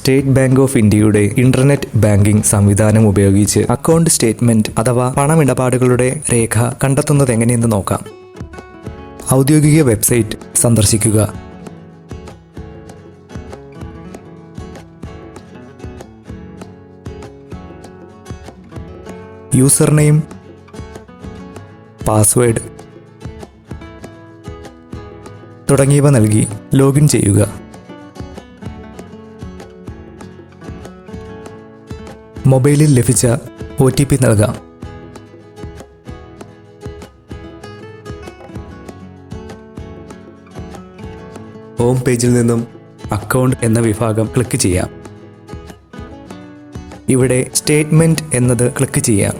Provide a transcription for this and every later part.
State bank of ഇന്ത്യയുടെ internet banking സംവിധാനം ഉപയോഗിച്ച് അക്കൗണ്ട് സ്റ്റേറ്റ്മെന്റ് അഥവാ പണമിടപാടുകളുടെ രേഖ കണ്ടെത്തുന്നത് എങ്ങനെയെന്ന് നോക്കാം. ഔദ്യോഗിക വെബ്സൈറ്റ് സന്ദർശിക്കുക. യൂസർ നെയിം, പാസ്വേഡ് തുടങ്ങിയവ നൽകി ലോഗിൻ ചെയ്യുക. മൊബൈലിൽ ലഭിച്ച OTP നൽകാം. ഹോം പേജിൽ നിന്നും അക്കൗണ്ട് എന്ന വിഭാഗം ക്ലിക്ക് ചെയ്യാം. ഇവിടെ സ്റ്റേറ്റ്മെന്റ് എന്നത് ക്ലിക്ക് ചെയ്യാം.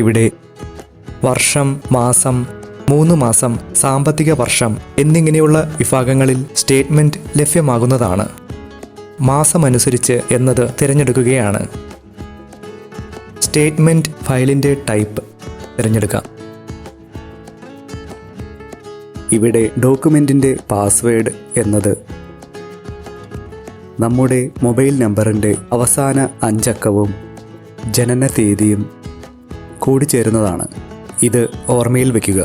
ഇവിടെ വർഷം, മാസം, 3 മാസം, സാമ്പത്തിക വർഷം എന്നിങ്ങനെയുള്ള വിഭാഗങ്ങളിൽ സ്റ്റേറ്റ്മെന്റ് ലഭ്യമാകുന്നതാണ്. മാസമനുസരിച്ച് എന്നത് തിരഞ്ഞെടുക്കുകയാണ്. സ്റ്റേറ്റ്മെന്റ് ഫയലിൻ്റെ ടൈപ്പ് തിരഞ്ഞെടുക്കാം. ഇവിടെ ഡോക്യുമെന്റിൻ്റെ പാസ്വേഡ് എന്നത് നമ്മുടെ മൊബൈൽ നമ്പറിൻ്റെ അവസാന 5 അക്കവും ജനന തീയതിയും കൂടിച്ചേരുന്നതാണ്. ഇത് ഓർമ്മയിൽ വയ്ക്കുക.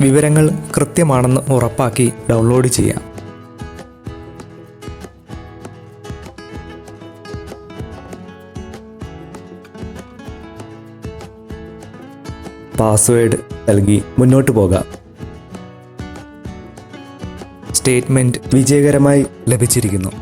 വിവരങ്ങൾ കൃത്യമാണെന്ന് ഉറപ്പാക്കി ഡൗൺലോഡ് ചെയ്യാം. പാസ്വേഡ് നൽകി മുന്നോട്ട് പോകാം. സ്റ്റേറ്റ്മെന്റ് വിജയകരമായി ലഭിച്ചിരിക്കുന്നു.